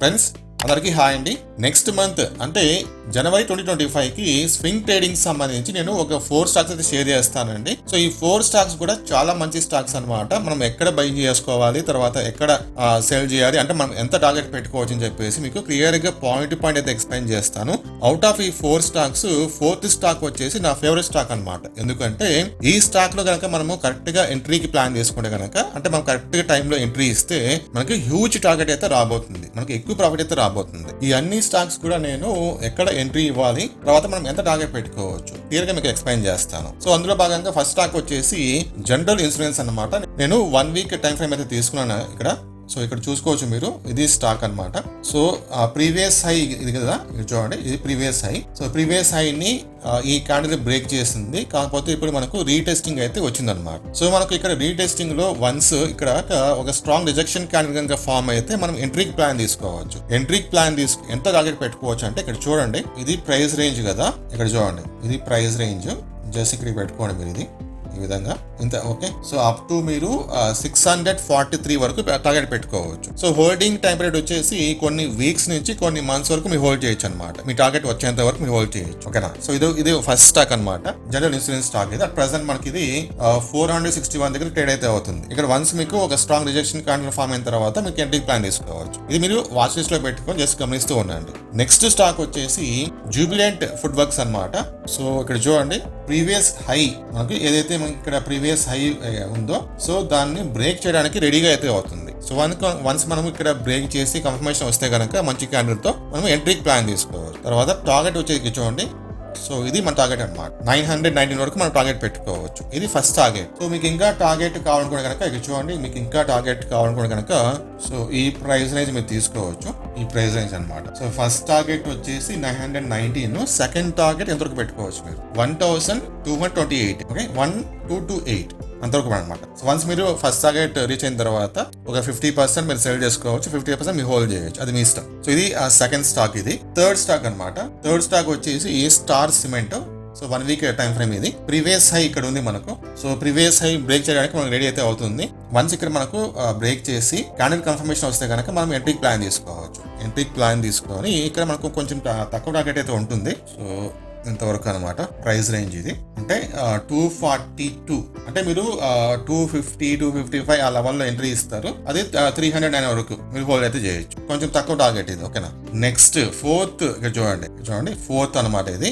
Friends అందరికీ hi అండి. Next month అంటే జనవరి 2025కి స్వింగ్ ట్రేడింగ్ సంబంధించి నేను ఒక 4 స్టాక్స్ అయితే షేర్ చేస్తానండి. సో ఈ 4 స్టాక్స్ కూడా చాలా మంచి స్టాక్స్ అనమాట. మనం ఎక్కడ బై చేసుకోవాలి, తర్వాత ఎక్కడ సెల్ చేయాలి, అంటే మనం ఎంత టార్గెట్ పెట్టుకోవచ్చు అని చెప్పేసి మీకు క్లియర్ గా పాయింట్ టు పాయింట్ అయితే ఎక్స్ప్లెయిన్ చేస్తాను. అవుట్ ఆఫ్ ఈ 4 స్టాక్స్ 4th స్టాక్ వచ్చేసి నా ఫేవరెట్ స్టాక్ అనమాట. ఎందుకంటే ఈ స్టాక్ లో కనుక మనము కరెక్ట్ గా ఎంట్రీకి ప్లాన్ చేసుకుంటే కనుక, అంటే మనం కరెక్ట్ గా టైంలో ఎంట్రీ ఇస్తే మనకి హ్యూజ్ టార్గెట్ అయితే రాబోతుంది, మనకి ఎక్కువ ప్రాఫిట్ అయితే రాబోతుంది. ఈ అన్ని స్టాక్స్ కూడా నేను ఎక్కడ ఎంట్రీ ఇవ్వాలి, తర్వాత మనం ఎంత టార్గెట్ పెట్టుకోవచ్చు క్లియర్ గా మీకు ఎక్స్ప్లెయిన్ చేస్తాను. సో అందులో భాగంగా ఫస్ట్ స్టాక్ వచ్చేసి జనరల్ ఇన్సూరెన్స్ అన్నమాట. నేను 1 వీక్ టైం ఫ్రేమ్ అయితే తీసుకున్నాను ఇక్కడ. సో ఇక్కడ చూసుకోవచ్చు మీరు, ఇది స్టాక్ అన్నమాట. సో ప్రీవియస్ హై ఇది కదా, ఇది చూడండి, ఇది ప్రీవియస్ హై. సో ప్రీవియస్ హైని ఈ క్యాండిల్ బ్రేక్ చేసింది, కాకపోతే ఇప్పుడు మనకు రీటెస్టింగ్ అయితే వచ్చిందనమాట. సో మనకు ఇక్కడ రీటెస్టింగ్ లో వన్స్ ఇక్కడ ఒక స్ట్రాంగ్ రిజెక్షన్ క్యాండిల్ కనుక ఫామ్ అయితే మనం ఎంట్రీకి ప్లాన్ తీసుకోవచ్చు. ఎంట్రీకి ప్లాన్ ఎంత టార్గెట్ పెట్టుకోవచ్చు అంటే ఇక్కడ చూడండి, ఇది ప్రైస్ రేంజ్ కదా, ఇక్కడ చూడండి ఇది ప్రైస్ రేంజ్. జస్ట్ ఇక్కడ పెట్టుకోండి మీరు ఇది ఈ విధంగా ఇంత. ఓకే, సో అప్ టు మీరు 643 వరకు టార్గెట్ పెట్టుకోవచ్చు. సో హోల్డింగ్ టైం పీరియడ్ వచ్చేసి కొన్ని వీక్స్ నుంచి కొన్ని మంత్స్ వరకు మీరు హోల్డ్ చేయొచ్చు అనమాట. మీ టార్గెట్ వచ్చేంత వరకు మీరు హోల్డ్ చేయొచ్చు. ఓకేనా. సో ఇది ఫస్ట్ స్టాక్ అనమాట, జనరల్ ఇన్సూరెన్స్ స్టాక్. ఇది అట్ ప్రెసెంట్ మనకి ఇది 461 దగ్గర ట్రేడ్ అయితే అవుతుంది. ఇక్కడ వన్స్ మీకు ఒక స్ట్రాంగ్ రిజెక్షన్ క్యాండిల్ ఫామ్ అయిన తర్వాత మీకు ఎంట్రీ ప్లాన్ తీసుకోవచ్చు. ఇది మీరు వాచ్ లిస్ట్ లో పెట్టుకొని జస్ట్ గమనిస్తూ ఉండండి. నెక్స్ట్ స్టాక్ వచ్చేసి జూబిలెంట్ ఫుడ్ వర్క్స్ అనమాట. సో ఇక్కడ చూడండి, ప్రీవియస్ హై మనకి ఏదైతే ఇక్కడ ప్రీవియస్ హై ఉందో, సో దాన్ని బ్రేక్ చేయడానికి రెడీగా అయితే అవుతుంది. సో వన్స్ మనం ఇక్కడ బ్రేక్ చేసి కన్ఫర్మేషన్ వస్తే కనుక మంచి క్యాండిల్ తో మనం ఎంట్రీకి ప్లాన్ తీసుకోవచ్చు. తర్వాత టార్గెట్ వచ్చేసి చూడండి, సో ఇది మన టార్గెట్ అనమాట. 919 వరకు మనం టార్గెట్ పెట్టుకోవచ్చు. ఇది ఫస్ట్ టార్గెట్. సో మీకు ఇంకా టార్గెట్ కావాలనుకునే కనుక ఇక్కడ చూడండి, మీకు ఇంకా టార్గెట్ కావాలనుకునే కనుక సో ఈ ప్రైస్ రేంజ్ మీరు తీసుకోవచ్చు. ఈ ప్రైస్ రేంజ్ అనమాట. సో ఫస్ట్ టార్గెట్ వచ్చేసి 919, సెకండ్ టార్గెట్ ఎంతవరకు పెట్టుకోవచ్చు మీరు 1228. ఓకే, 1228 అంతవరకు అనమాట. సో వన్స్ మీరు ఫస్ట్ టార్గెట్ రీచ్ అయిన తర్వాత ఒక 50% మీరు సెల్ చేసుకోవచ్చు, 50% మీరు హోల్డ్ చేయొచ్చు, అది మీ ఇష్టం. సో ఇది సెకండ్ స్టాక్. ఇది థర్డ్ స్టాక్ అనమాట. థర్డ్ స్టాక్ వచ్చేసి star cement. So 1 week time frame. ఇది ప్రీవియస్ హై ఇక్కడ ఉంది మనకు. సో ప్రీవియస్ హై బ్రేక్ చేయడానికి మనకు రెడీ అయితే అవుతుంది. వన్స్ ఇక్కడ మనకు బ్రేక్ చేసి క్యాండిల్ కన్ఫర్మేషన్ వస్తే కనుక మనం ఎంట్రీకి ప్లాన్ తీసుకోవచ్చు. ఎంట్రీకి ప్లాన్ తీసుకొని ఇక్కడ మనకు కొంచెం తక్కువ టార్గెట్ అయితే ఉంటుంది. సో ఇంతవరకు అనమాట ప్రైస్ రేంజ్. ఇది అంటే 242, అంటే మీరు 250, 255 ఆ లెవెల్లో ఎంట్రీ ఇస్తారు. అది 309 వరకు మీరు హోల్డ్ అయితే చేయొచ్చు. కొంచెం తక్కువ టార్గెట్ ఇది. ఓకేనా. నెక్స్ట్ ఫోర్త్ ఇక్కడ చూడండి ఫోర్త్ అనమాట. ఇది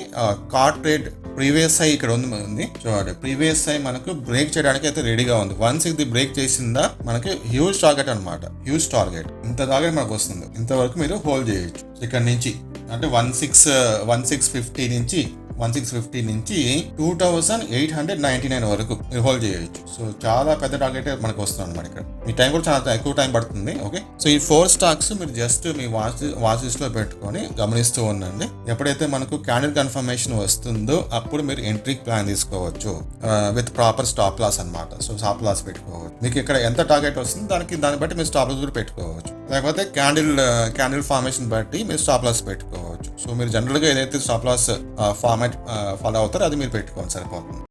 కార్పొరేట్ ప్రీవియస్ హై ఇక్కడ ఉంది చూడండి. ప్రీవియస్ హై మనకు బ్రేక్ చేయడానికి అయితే రెడీగా ఉంది. వన్స్ ఇది బ్రేక్ చేసిందా మనకి హ్యూజ్ టార్గెట్ అనమాట. హ్యూజ్ టార్గెట్, ఇంత టార్గెట్ మనకు వస్తుంది. ఇంతవరకు మీరు హోల్డ్ చేయొచ్చు. ఇక్కడ నుంచి అంటే 1650 నుంచి 2899 వరకు మీరు హోల్డ్ చేయొచ్చు. సో చాలా పెద్ద టార్గెట్ మనకు వస్తుంది అనమాట. ఇక్కడ మీ టైం కూడా చాలా ఎక్కువ టైం పడుతుంది. ఓకే, సో ఈ 4 స్టాక్స్ మీరు జస్ట్ మీ వాచ్ లిస్ట్ లో పెట్టుకొని గమనిస్తూ ఉండండి. ఎప్పుడైతే మనకు క్యాండిల్ కన్ఫర్మేషన్ వస్తుందో అప్పుడు మీరు ఎంట్రీకి ప్లాన్ తీసుకోవచ్చు విత్ ప్రాపర్ స్టాప్ లాస్ అనమాట. సో స్టాప్ లాస్ పెట్టుకోవచ్చు. మీకు ఇక్కడ ఎంత టార్గెట్ వస్తుంది దాన్ని బట్టి మీరు స్టాప్ లాస్ కూడా పెట్టుకోవచ్చు. లేకపోతే క్యాండిల్ ఫార్మేషన్ బట్టి మీరు స్టాప్ లాస్ పెట్టుకోవచ్చు. సో మీరు జనరల్ గా ఏదైతే స్టాప్ లాస్ ఫార్మాట్ ఫాలో అవుతారో అది మీరు పెట్టుకోండి, సరిపోతుంది.